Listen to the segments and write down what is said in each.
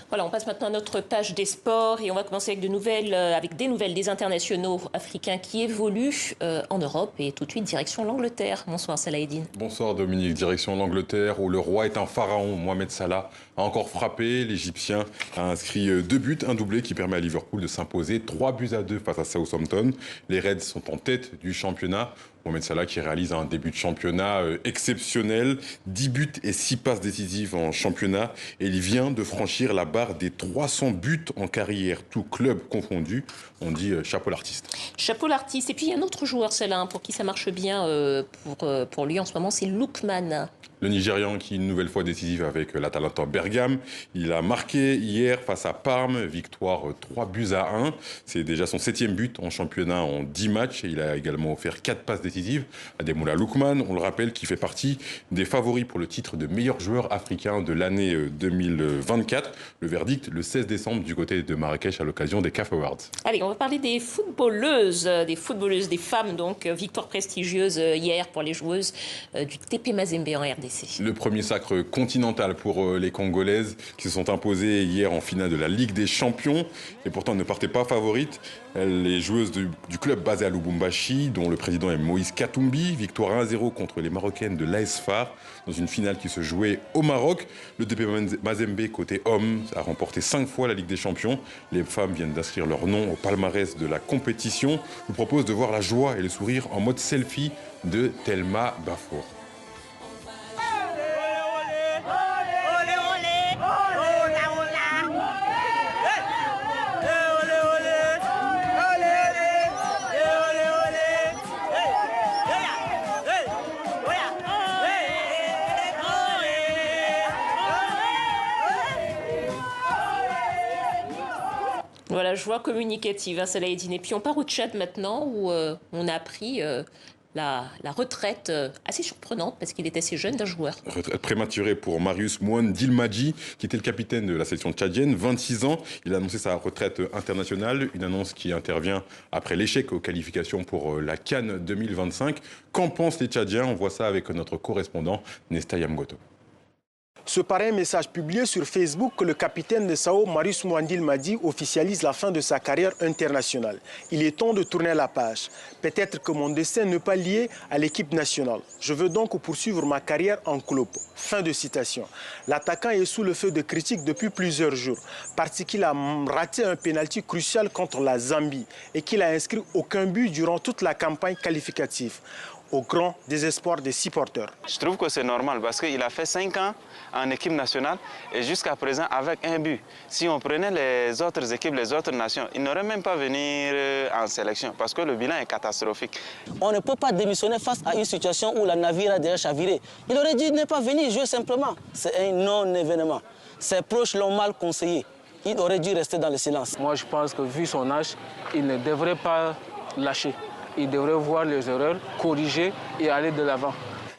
Voilà, on passe maintenant à notre page des sports et on va commencer avec des nouvelles des internationaux africains qui évoluent en Europe et tout de suite direction l'Angleterre. Bonsoir Salah Eddine. Bonsoir Dominique, direction l'Angleterre où le roi est un pharaon. Mohamed Salah a encore frappé. L'Égyptien a inscrit 2 buts, un doublé qui permet à Liverpool de s'imposer 3-2 face à Southampton. Les Reds sont en tête du championnat. Mohamed Salah qui réalise un début de championnat exceptionnel, 10 buts et 6 passes décisives en championnat. Et il vient de franchir la barre des 300 buts en carrière, tout club confondu. On dit chapeau l'artiste. Chapeau l'artiste. Et puis il y a un autre joueur, Salah, pour qui ça marche bien pour lui en ce moment, c'est Lookman. Le Nigérian qui est une nouvelle fois décisif avec l'Atalanta Bergame. Il a marqué hier face à Parme, victoire 3-1. C'est déjà son 7e but en championnat en 10 matchs. Et il a également offert 4 passes décisives à Ademola Lookman. On le rappelle, qui fait partie des favoris pour le titre de meilleur joueur africain de l'année 2024. Le verdict le 16 décembre du côté de Marrakech à l'occasion des CAF Awards. Allez, on va parler des footballeuses, des femmes donc. Victoire prestigieuse hier pour les joueuses du TP Mazembe en RDC. Le premier sacre continental pour les Congolaises qui se sont imposées hier en finale de la Ligue des Champions. Et pourtant, elles ne partaient pas favorites. Les joueuses du club basé à Lubumbashi, dont le président est Moïse Katumbi. Victoire 1-0 contre les Marocaines de l'AS FAR dans une finale qui se jouait au Maroc. Le TP Mazembe, côté homme, a remporté 5 fois la Ligue des Champions. Les femmes viennent d'inscrire leur nom au palmarès de la compétition. Je vous propose de voir la joie et le sourire en mode selfie de Thelma Bafour. Voilà, joie communicative, hein, Salah Eddine. Et puis on part au Tchad maintenant où on a appris la retraite assez surprenante parce qu'il est assez jeune d'un joueur. Retraite prématurée pour Marius Mouane Dilmadji, qui était le capitaine de la sélection tchadienne, 26 ans. Il a annoncé sa retraite internationale, une annonce qui intervient après l'échec aux qualifications pour la CAN 2025. Qu'en pensent les Tchadiens? On voit ça avec notre correspondant Nesta Yamgoto. Ce paraît un message publié sur Facebook que le capitaine de Sao, Marius Mouane Dilmadji, officialise la fin de sa carrière internationale. Il est temps de tourner la page. Peut-être que mon destin n'est pas lié à l'équipe nationale. Je veux donc poursuivre ma carrière en club. Fin de citation. L'attaquant est sous le feu de critiques depuis plusieurs jours parce qu'il a raté un pénalty crucial contre la Zambie et qu'il n'a inscrit aucun but durant toute la campagne qualificative, au grand désespoir des supporters. Je trouve que c'est normal parce qu'il a fait 5 ans en équipe nationale et jusqu'à présent avec un but. Si on prenait les autres équipes, les autres nations, ils n'auraient même pas venir en sélection parce que le bilan est catastrophique. On ne peut pas démissionner face à une situation où la navire a déjà chaviré. Il aurait dû ne pas venir jouer simplement. C'est un non-événement. Ses proches l'ont mal conseillé. Il aurait dû rester dans le silence. Moi, je pense que vu son âge, il ne devrait pas lâcher. Il devrait voir les erreurs, corriger et aller de l'avant.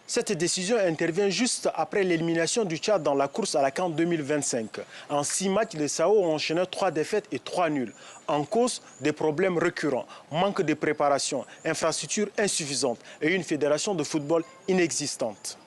Cette décision intervient juste après l'élimination du Tchad dans la course à la CAN 2025. En 6 matchs, les Sao ont enchaîné 3 défaites et 3 nuls. En cause, des problèmes récurrents, manque de préparation, infrastructures insuffisantes et une fédération de football inexistante.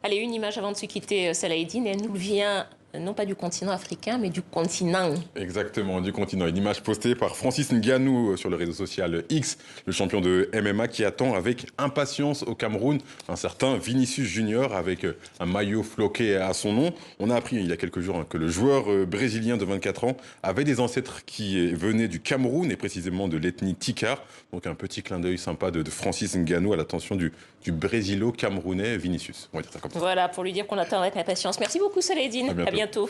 Allez, une image avant de se quitter, Salah Eddine, elle nous vient non pas du continent africain, mais du continent. Exactement, du continent. Une image postée par Francis Ngannou sur le réseau social X, le champion de MMA qui attend avec impatience au Cameroun un certain Vinicius Junior avec un maillot floqué à son nom. On a appris il y a quelques jours que le joueur brésilien de 24 ans avait des ancêtres qui venaient du Cameroun et précisément de l'ethnie Tikar. Donc un petit clin d'œil sympa de Francis Ngannou à l'attention du brésilo-camerounais Vinicius. On va dire ça comme ça. Voilà, pour lui dire qu'on attend avec impatience. Merci beaucoup, Salah Eddine. À bientôt.